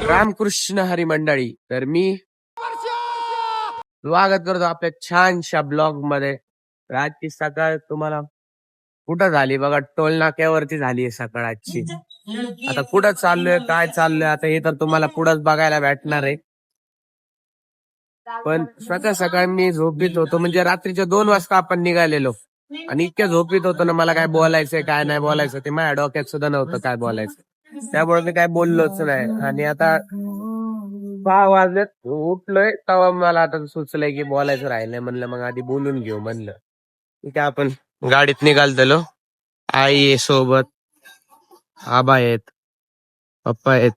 रामकृष्ण हरी मंडळी, तर मी स्वागत करतो आपल्या छानशा ब्लॉग मध्ये. आजची सकाळ तुम्हाला कुठं झाली बघा, टोल नाक्यावरती झाली सकाळ आजची. आता कुठं चाललोय, काय चाललोय, आता हे तर तुम्हाला पुढंच बघायला भेटणार आहे. पण सकाळ सकाळ मी झोपीत होतो, म्हणजे रात्रीच्या 2 वाजता आपण निघालेलो, आणि इतक्या झोपीत होतो ना, मला काय बोलायचंय काय नाही बोलायचं ते माझ्या डोक्यात सुद्धा नव्हतं काय बोलायचं. त्यामुळे मी काय बोललोच नाही. आणि आता 6 वाजलेत, उठलोय तेव्हा मला आता सुचलंय की बोलायचं राहिलंय. म्हणलं मग आधी बोलून घेऊ. म्हणलं ठीक आहे, आपण गाडीत निघालतो. आई आहे सोबत, आबा आहेत, पप्पा आहेत.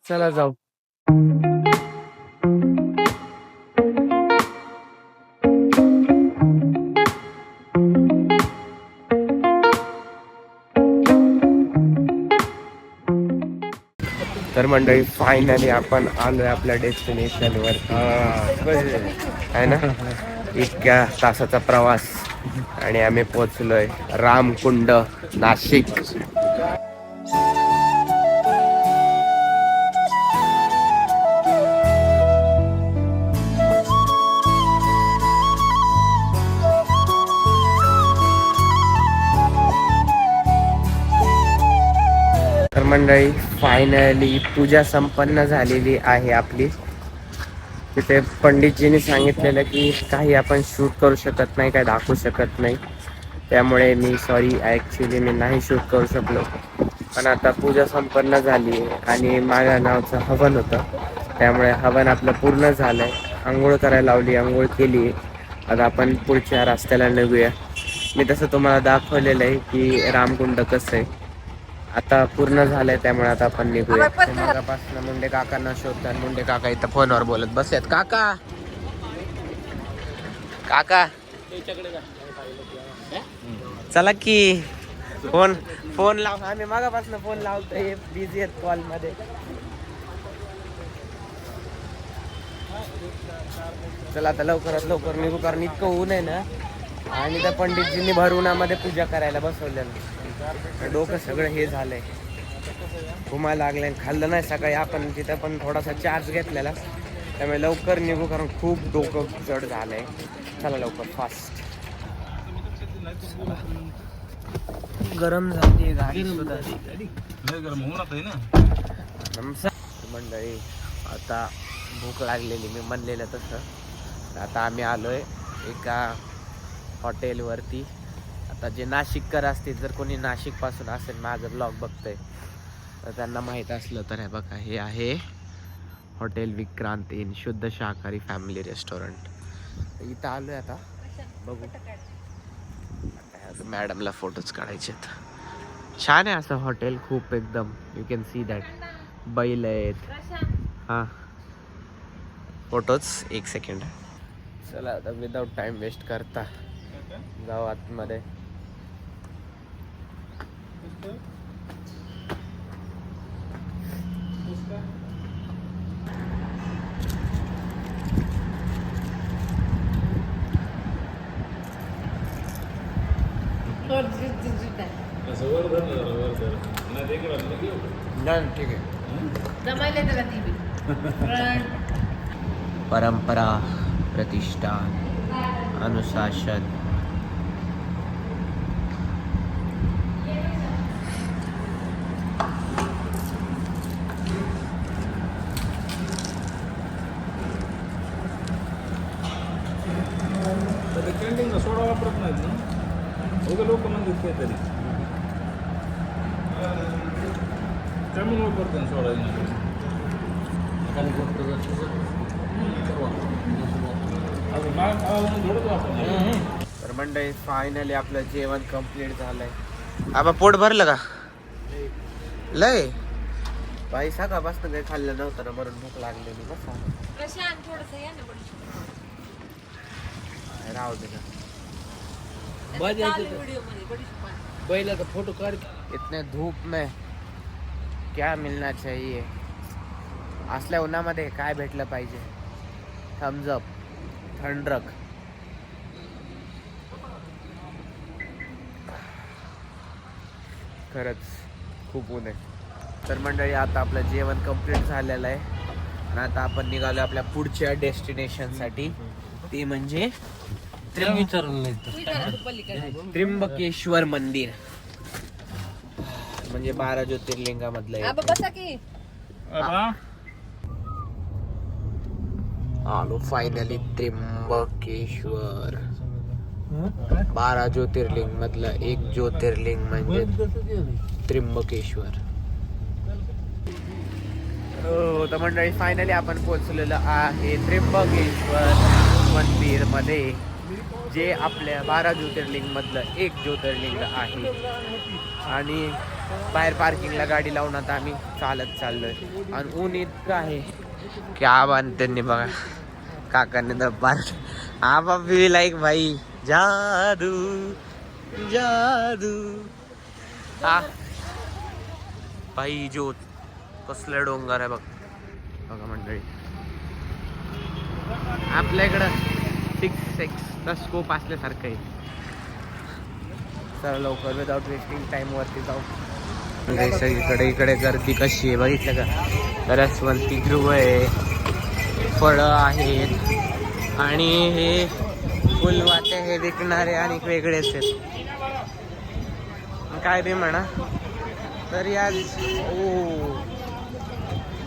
चला जाऊ. तर मंडळी, फायनली आपण आलोय आपल्या डेस्टिनेशन वर. आहे ना, इतक्या तासाचा प्रवास आणि आम्ही पोहोचलोय रामकुंड, नाशिक. तर मंडळी, फायनली पूजा संपन्न झालेली आहे आपली. तिथे पंडितजींनी सांगितलेलं की काही आपण शूट करू शकत नाही, काही दाखवू शकत नाही. त्यामुळे मी सॉरी, ॲक्च्युली मी नाही शूट करू शकलो. पण आता पूजा संपन्न झाली आणि माझ्या नावचं हवन होतं, त्यामुळे हवन आपलं पूर्ण झालंय. आंघोळ करायला लावली, आंघोळ केली. आता आपण पुढच्या रस्त्याला निघूया. मी तसं तुम्हाला दाखवलेलं आहे की रामकुंड कसं आहे. आता पूर्ण झालंय, त्यामुळे आता आपण निघूया. मागापासून मुंडे काकांना शोधतात. मुंडे काका इथं फोनवर बोलत बसलेत. काका काका चला की, फोन लाव. आम्ही मागापासून फोन लावतोय, बिझी आहेत कॉल मध्ये. चला आता लवकरात लवकर निघू, कारण इतकं ऊन आहे ना. आणि त्या पंडितजींनी भर उन्हामध्ये पूजा करायला बसवलेलं. डोकं सगळं हे झालंय, घुमायला लागलंय. खाल्लं नाही सकाळी आपण तिथं, पण थोडासा चार्ज घेतलेला, त्यामुळे लवकर निघू, कारण खूप डोकं जड झालंय. चला लवकर, फास्ट. गरम झाली गाडी सुद्धा. मंडळी, आता भूक लागलेली, मी म्हणलेलं तसं. आता आम्ही आलोय एका हॉटेलवरती. आता जे नाशिककर असतील, जर कोणी नाशिक पासून असेल माझं ब्लॉग बघतोय, तर त्यांना माहीत असलं तर हे बघा, हे आहे हॉटेल विक्रांत इन, शुद्ध शाकाहारी फॅमिली रेस्टॉरंट. इथं आलोय. आता बघू, मॅडमला फोटोज काढायचे आहेत. छान आहे असं हॉटेल, खूप एकदम. You can see that. बैल आहेत. हां, फोटोज 1 सेकंड. चला आता विदाउट टाइम वेस्ट करता जाऊ आतमध्ये. ठीक आहे. परंपरा, प्रतिष्ठा, अनुशासन. कॅन्टीनला सोडा वापरत नाहीत ना, उगा लोक म्हणतात काहीतरी त्यामुळे वापरते ना सोडा. तर मंडळी, फायनली आपलं जेवण कम्प्लीट झालंय. आबा पोट भरलं का? लय बाई, सकाळपासून काही खाल्लं नव्हतं ना, म्हणून भूक लागलेली. बस राहू दे ना, बैला का फोटो काढ. इतने धूप में क्या मिलना चाहिए? असल्या उन्हामध्ये काय भेटलं पाहिजे? थम्स अप, थंडरक. खरंच खूप ऊन आहे. तर मंडळी आता आपलं जेवण कंप्लीट झालेलं आहे आणि आता आपण निघालो आपल्या पुढच्या डेस्टिनेशनसाठी, ते म्हणजे त्र्यंबकेश्वर मंदिर, म्हणजे 12 ज्योतिर्लिंगामधलं एक. आलो फायनली त्र्यंबकेश्वर. 12 ज्योतिर्लिंग मधलं एक ज्योतिर्लिंग म्हणजे त्र्यंबकेश्वर. हो तर मंडळी फायनली आपण पोहोचलेलो आहे त्र्यंबकेश्वर मंदिर मध्ये, जे आपल्या 12 ज्योतिर्लिंग मधलं एक ज्योतिर्लिंग आहे. आणि बाहेर पार्किंगला गाडी लावून आता आम्ही चालत चाललोय. आणि ऊन इतकं आहे की आबा त्यांनी बघा काकांनी दब्बार आबा बी लाईक भाई जादू जादू. हा भाई ज्योत कसलं डोंगर आहे बघ बघा मंडळी. आपल्या इकडं 6 स्कोप असल्यासारखं आहे. चला लवकर विदाउट वेस्टिंग टाइम वरती जाऊ. सगळीकडे इकडे गर्दी कशी आहे बघितलं का. रसवंती गृह आहे, फळं आहेत आणि हे फुलवाते हे विकणारे आणि वेगळेच आहेत. काय बी म्हणा तरी आज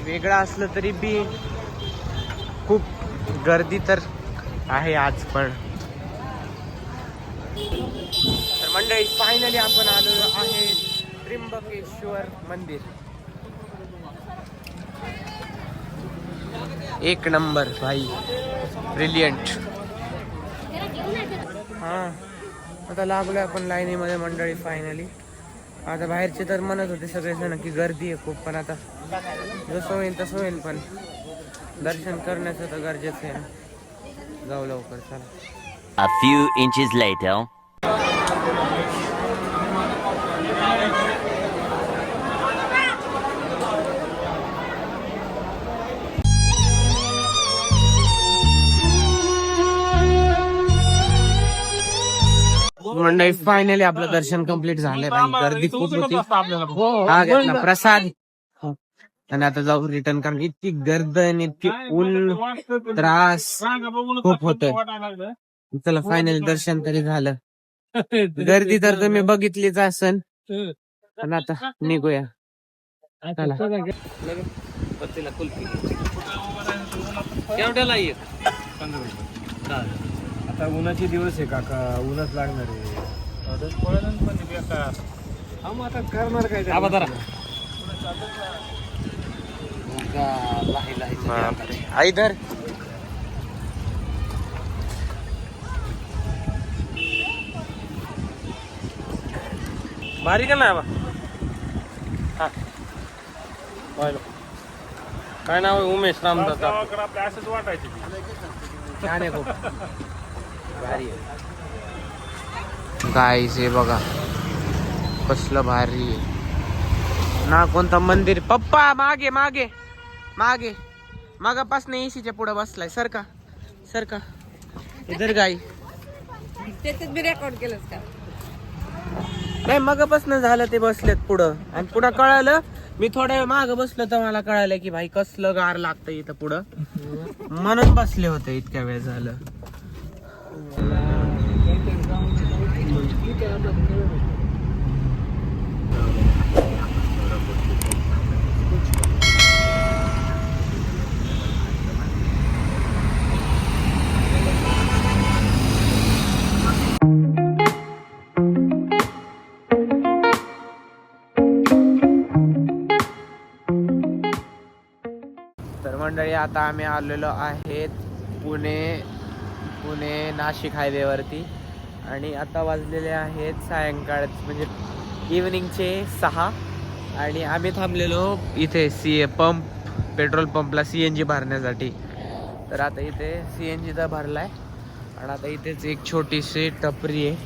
वेगळं असलं तरी बी खूप गर्दी तर आहे आज पण. तर मंडळी फायनली आपण आलेलो आहे त्र्यंबकेश्वर मंदिर. एक नंबर भाई, ब्रिलियंट. हा आता लागलोय आपण लाईनीमध्ये मंडळी फायनली. आता बाहेरचे तर म्हणत होते सगळेजण की गर्दी आहे खूप, पण आता जसं होईल तसं होईल, पण दर्शन करण्याचं तर गरजेचं आहे. जाऊ लवकर चला. A few inches later. मंडळी फायनली आपलं दर्शन कंप्लीट झालंय. गर्दी खूप होती. हा घेतला प्रसाद आणि आता जाऊ रिटर्न, कारण इतकी गर्दन इतकी ऊन त्रास खूप होतोय. चला फायनली दर्शन तरी झालं. गर्दी तर तुम्ही बघितलीच असन, पण आता निघूया. आता उन्हाचे दिवस आहे काका, ऊनच लागणार आहे. आता करणार काय इधर भारी का नाही काय नाव आहे? उमेश रामदास. आपल्या असंच वाटायचे. छान आहे खूप भारी आहे. गाईस हे बघा कसलं भारी आहे ना. कोणतं मंदिर. पप्पा मागे मागे मागे मागापासून एसीच्या पुढे बसलाय. सरका सरका इधर गाई. त्याच्यात बी रेकॉर्ड केलंस का? नाही मगापासून झालं ते बसलेत पुढं, आणि पुन्हा कळालं मी थोड्या वेळ माग बसलो तर मला कळालं की भाई कसलं गार लागतं इथं पुढं, म्हणून बसले होते इतक्या वेळ झालं. मंडळी आता आम्ही आलेलो आहेत पुणे नाशिक हायवेवरती, आणि आता वाजलेले आहेत सायंकाळ म्हणजे इव्हनिंगचे 6, आणि आम्ही थांबलेलो इथे पेट्रोल पंपला CNG भरण्यासाठी. तर आता इथे CNG तर भरलाय, आणि आता इथेच एक छोटीशी टपरी आहे,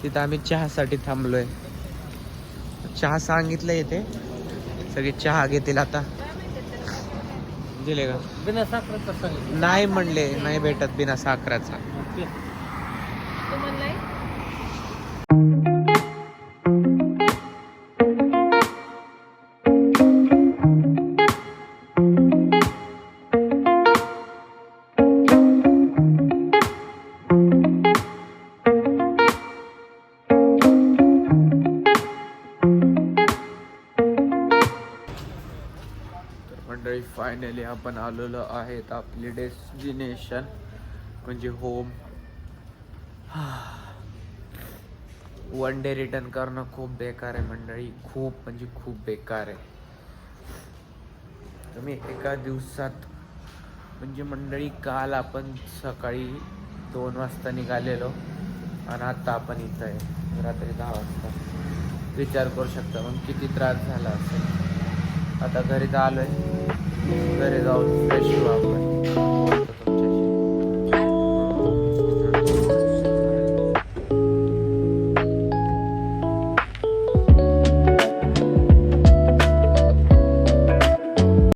तिथं आम्ही चहासाठी थांबलोय. चहा सांगितलं इथे, सगळे चहा घेतील आता. दिले का बिना साखरेचा? नाही म्हणले नाही भेटत बिना साखराचा. तू म्हणलाय मंडळी फायनली आपण आलेलो आहेत आपले डेस्टिनेशन म्हणजे होम. वन डे रिटर्न करणं खूप बेकार आहे मंडळी, खूप म्हणजे खूप बेकार आहे. तुम्ही एका दिवसात म्हणजे मंडळी काल आपण सकाळी 2 वाजता निघालेलो आणि आता आपण इथं आहे रात्री 10 वाजता. विचार करू शकता मग किती त्रास झाला असेल. आता घरी आलोय, घरी जाऊन फ्रेश होऊ आपण.